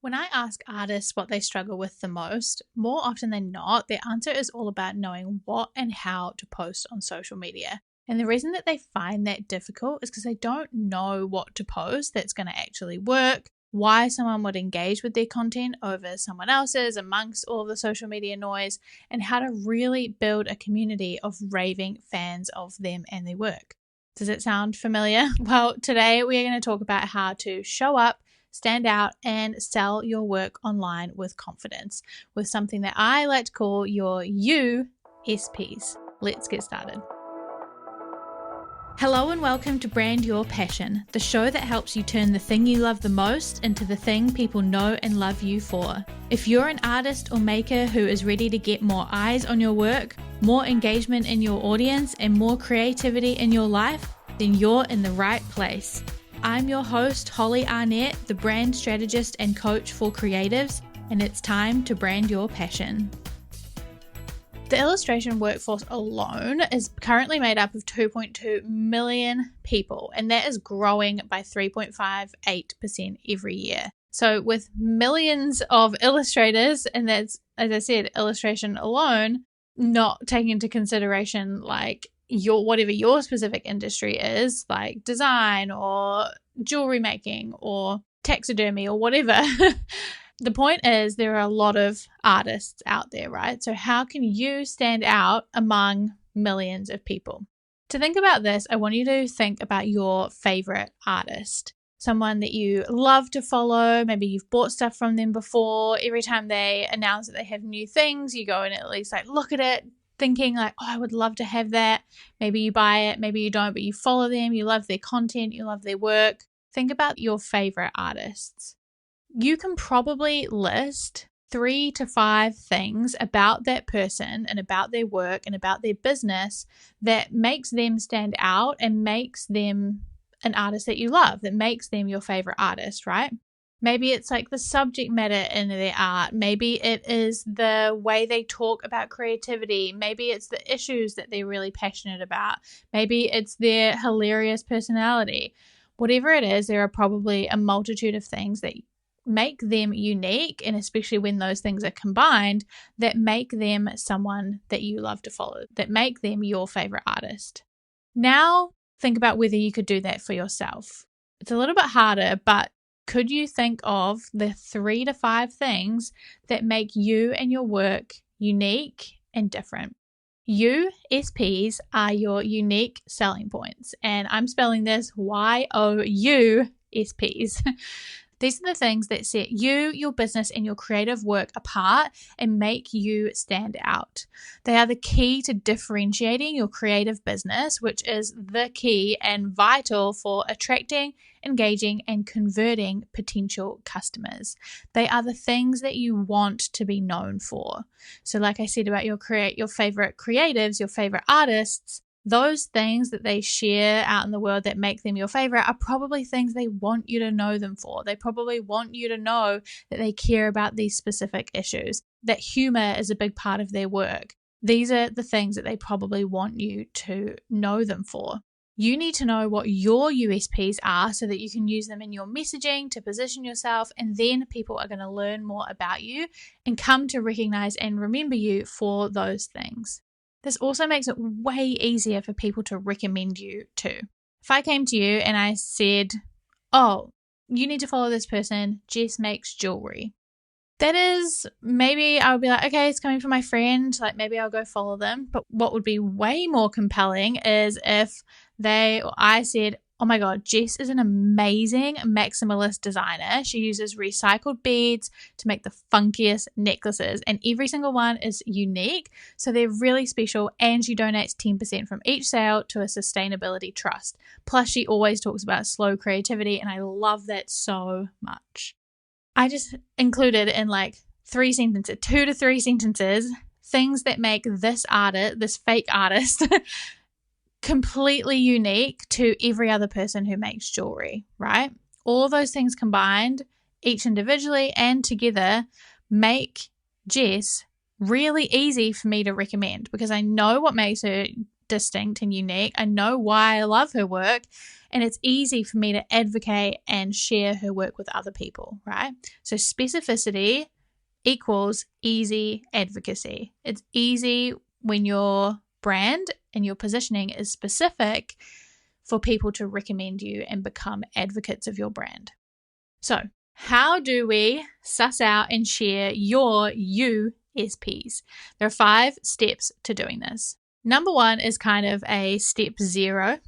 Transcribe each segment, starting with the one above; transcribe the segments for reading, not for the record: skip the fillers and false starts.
When I ask artists what they struggle with the most, more often than not, their answer is all about knowing what and how to post on social media. And the reason that they find that difficult is because they don't know what to post that's going to actually work, why someone would engage with their content over someone else's amongst all of the social media noise, and how to really build a community of raving fans of them and their work. Does it sound familiar? Well, today we are going to talk about how to show up, stand out, and sell your work online with confidence with something that I like to call your YOU-SPs. Let's get started. Hello and welcome to Brand Your Passion, the show that helps you turn the thing you love the most into the thing people know and love you for. If you're an artist or maker who is ready to get more eyes on your work, more engagement in your audience, and more creativity in your life, then you're in the right place. I'm your host, Holly Arnett, the brand strategist and coach for creatives, and it's time to brand your passion. The illustration workforce alone is currently made up of 2.2 million people, and that is growing by 3.58% every year. So with millions of illustrators, and that's, as I said, illustration alone, not taking into consideration like whatever your specific industry is, like design or jewelry making or taxidermy or whatever. The point is there are a lot of artists out there, right? So how can you stand out among millions of people? To think about this, I want you to think about your favorite artist, someone that you love to follow. Maybe you've bought stuff from them before. Every time they announce that they have new things, you go and at least like look at it, thinking like, oh, I would love to have that. Maybe you buy it, maybe you don't, but you follow them, you love their content, you love their work. Think about your favorite artists. You can probably list 3 to 5 things about that person and about their work and about their business that makes them stand out and makes them an artist that you love, that makes them your favorite artist, right? Maybe it's like the subject matter in their art. Maybe it is the way they talk about creativity. Maybe it's the issues that they're really passionate about. Maybe it's their hilarious personality. Whatever it is, there are probably a multitude of things that make them unique, and especially when those things are combined, that make them someone that you love to follow, that make them your favorite artist. Now, think about whether you could do that for yourself. It's a little bit harder, but could you think of the 3 to 5 things that make you and your work unique and different? YOU-SPs are your unique selling points, and I'm spelling this YOU-SPs. These are the things that set you, your business, and your creative work apart and make you stand out. They are the key to differentiating your creative business, which is the key and vital for attracting, engaging, and converting potential customers. They are the things that you want to be known for. So like I said about your favorite creatives, your favorite artists, those things that they share out in the world that make them your favorite are probably things they want you to know them for. They probably want you to know that they care about these specific issues, that humor is a big part of their work. These are the things that they probably want you to know them for. You need to know what your USPs are so that you can use them in your messaging to position yourself, and then people are going to learn more about you and come to recognize and remember you for those things. This also makes it way easier for people to recommend you too. If I came to you and I said, oh, you need to follow this person, Jess makes jewelry. That is, maybe I would be like, okay, it's coming from my friend, like maybe I'll go follow them. But what would be way more compelling is if I said, oh my God, Jess is an amazing maximalist designer. She uses recycled beads to make the funkiest necklaces, and every single one is unique. So they're really special, and she donates 10% from each sale to a sustainability trust. Plus, she always talks about slow creativity, and I love that so much. I just included in like 3 sentences, 2 to 3 sentences, things that make this fake artist, completely unique to every other person who makes jewelry, right? All of those things combined, each individually and together, make Jess really easy for me to recommend because I know what makes her distinct and unique. I know why I love her work, and it's easy for me to advocate and share her work with other people, right? So specificity equals easy advocacy. It's easy when your brand and your positioning is specific for people to recommend you and become advocates of your brand. So, how do we suss out and share your YOU-SPs? There are 5 steps to doing this. Number 1 is kind of a step 0,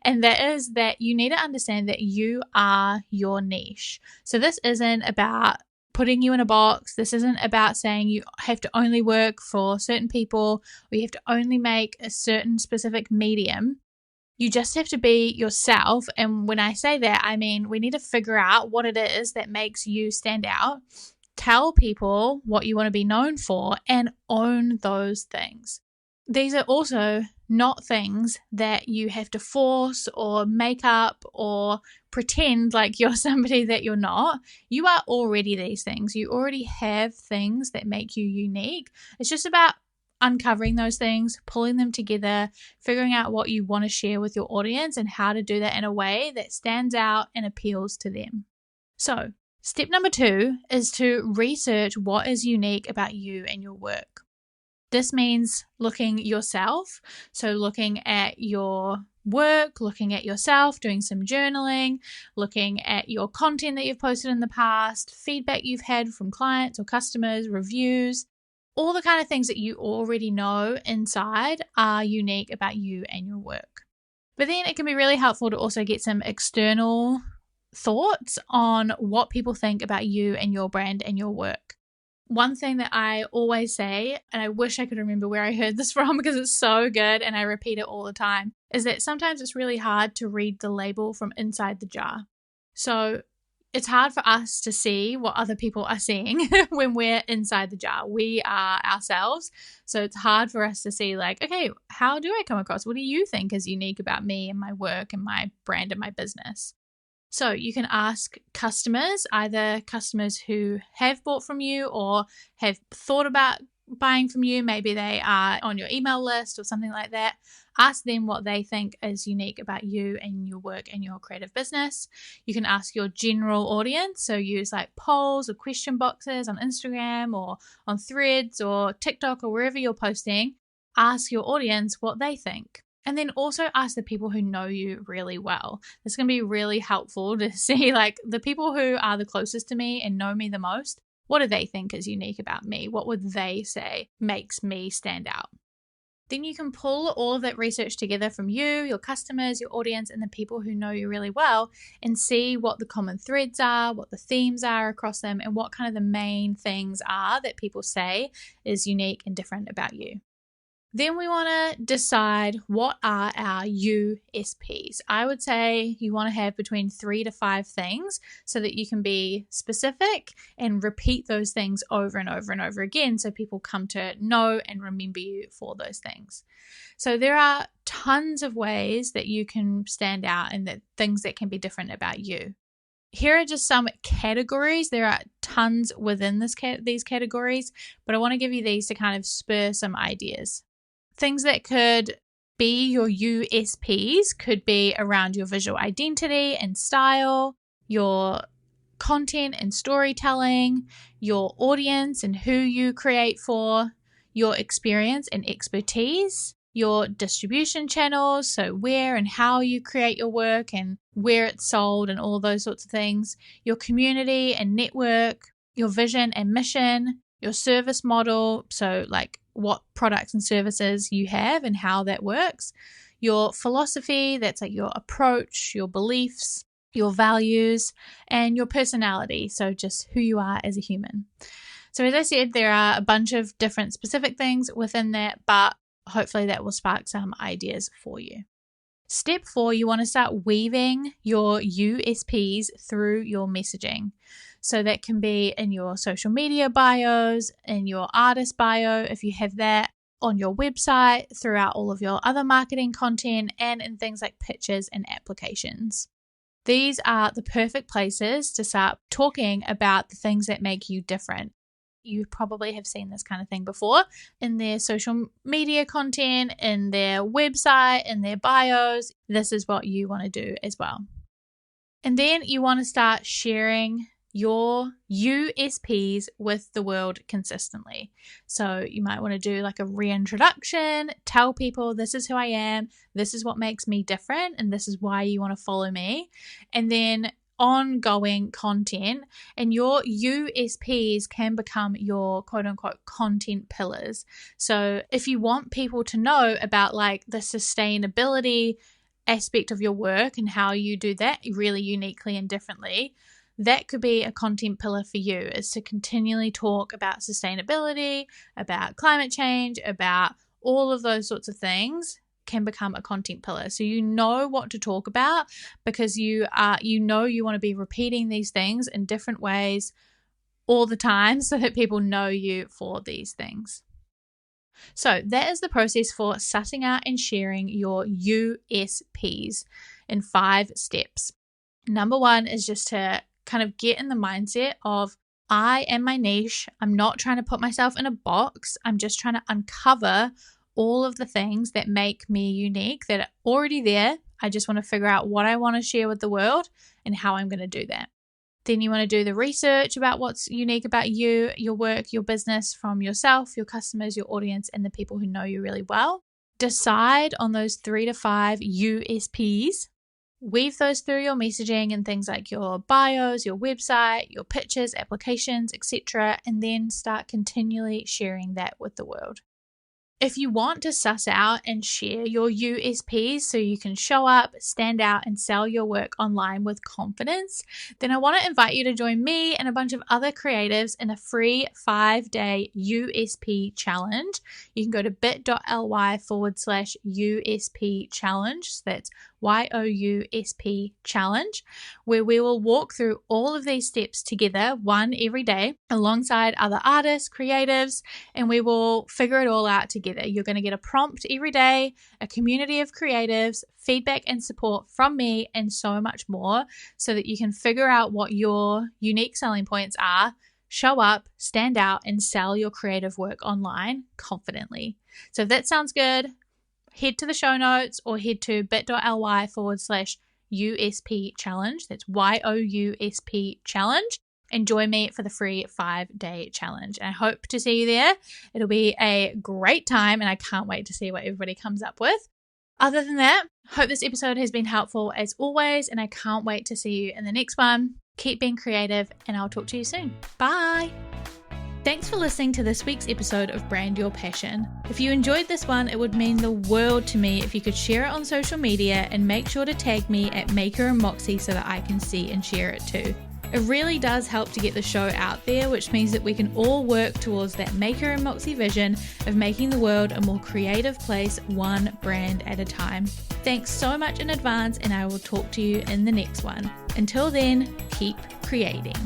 and that is that you need to understand that you are your niche. So this isn't about putting you in a box. This isn't about saying you have to only work for certain people or you have to only make a certain specific medium. You just have to be yourself. And when I say that, I mean we need to figure out what it is that makes you stand out, tell people what you want to be known for, and own those things. These are also not things that you have to force or make up or pretend like you're somebody that you're not. You are already these things. You already have things that make you unique. It's just about uncovering those things, pulling them together, figuring out what you want to share with your audience and how to do that in a way that stands out and appeals to them. So, step number 2 is to research what is unique about you and your work. This means looking yourself, so looking at your work, looking at yourself, doing some journaling, looking at your content that you've posted in the past, feedback you've had from clients or customers, reviews, all the kind of things that you already know inside are unique about you and your work. But then it can be really helpful to also get some external thoughts on what people think about you and your brand and your work. One thing that I always say, and I wish I could remember where I heard this from because it's so good and I repeat it all the time, is that sometimes it's really hard to read the label from inside the jar. So it's hard for us to see what other people are seeing when we're inside the jar. We are ourselves. So it's hard for us to see like, okay, how do I come across? What do you think is unique about me and my work and my brand and my business? So you can ask customers, either customers who have bought from you or have thought about buying from you. Maybe they are on your email list or something like that. Ask them what they think is unique about you and your work and your creative business. You can ask your general audience. So use like polls or question boxes on Instagram or on Threads or TikTok or wherever you're posting. Ask your audience what they think. And then also ask the people who know you really well. It's going to be really helpful to see like the people who are the closest to me and know me the most. What do they think is unique about me? What would they say makes me stand out? Then you can pull all of that research together from you, your customers, your audience, and the people who know you really well and see what the common threads are, what the themes are across them, and what kind of the main things are that people say is unique and different about you. Then we want to decide what are our YOU-SPs. I would say you want to have between 3 to 5 things so that you can be specific and repeat those things over and over and over again so people come to know and remember you for those things. So there are tons of ways that you can stand out and that things that can be different about you. Here are just some categories. There are tons within these categories, but I want to give you these to kind of spur some ideas. Things that could be your YOU-SPs could be around your visual identity and style, your content and storytelling, your audience and who you create for, your experience and expertise, your distribution channels, so where and how you create your work and where it's sold and all those sorts of things, your community and network, your vision and mission, your service model, so like what products and services you have and how that works, your philosophy, that's like your approach, your beliefs, your values, and your personality, so just who you are as a human. So as I said, there are a bunch of different specific things within that, but hopefully that will spark some ideas for you. Step 4, you want to start weaving your YOU-SPs through your messaging. So that can be in your social media bios, in your artist bio, if you have that, on your website, throughout all of your other marketing content, and in things like pictures and applications. These are the perfect places to start talking about the things that make you different. You probably have seen this kind of thing before in their social media content, in their website, in their bios. This is what you want to do as well. And then you want to start sharing your USPs with the world consistently. So you might want to do like a reintroduction, tell people this is who I am, this is what makes me different, and this is why you want to follow me. And then ongoing content, and your USPs can become your quote unquote content pillars. So if you want people to know about like the sustainability aspect of your work and how you do that really uniquely and differently, that could be a content pillar for you, is to continually talk about sustainability, about climate change, about all of those sorts of things can become a content pillar. So you know what to talk about because you want to be repeating these things in different ways all the time so that people know you for these things. So that is the process for sussing out and sharing your USPs in 5 steps. Number 1 is just to kind of get in the mindset of, I am my niche. I'm not trying to put myself in a box. I'm just trying to uncover all of the things that make me unique that are already there. I just want to figure out what I want to share with the world and how I'm going to do that. Then you want to do the research about what's unique about you, your work, your business from yourself, your customers, your audience, and the people who know you really well. Decide on those 3 to 5 USPs. Weave those through your messaging and things like your bios, your website, your pictures, applications, etc., and then start continually sharing that with the world. If you want to suss out and share your USPs so you can show up, stand out, and sell your work online with confidence, then I want to invite you to join me and a bunch of other creatives in a free 5-day USP challenge. You can go to bit.ly/USP challenge. So that's YOU-SP challenge, where we will walk through all of these steps together, one every day, alongside other artists, creatives, and we will figure it all out together. You're going to get a prompt every day, a community of creatives, feedback and support from me, and so much more, so that you can figure out what your unique selling points are, show up, stand out, and sell your creative work online confidently. So if that sounds good, head to the show notes or head to bit.ly/USP challenge. That's YOUSP challenge. And join me for the free 5-day challenge. And I hope to see you there. It'll be a great time and I can't wait to see what everybody comes up with. Other than that, hope this episode has been helpful as always, and I can't wait to see you in the next one. Keep being creative and I'll talk to you soon. Bye. Thanks for listening to this week's episode of Brand Your Passion. If you enjoyed this one, it would mean the world to me if you could share it on social media and make sure to tag me at Maker and Moxie so that I can see and share it too. It really does help to get the show out there, which means that we can all work towards that Maker and Moxie vision of making the world a more creative place, one brand at a time. Thanks so much in advance, and I will talk to you in the next one. Until then, keep creating.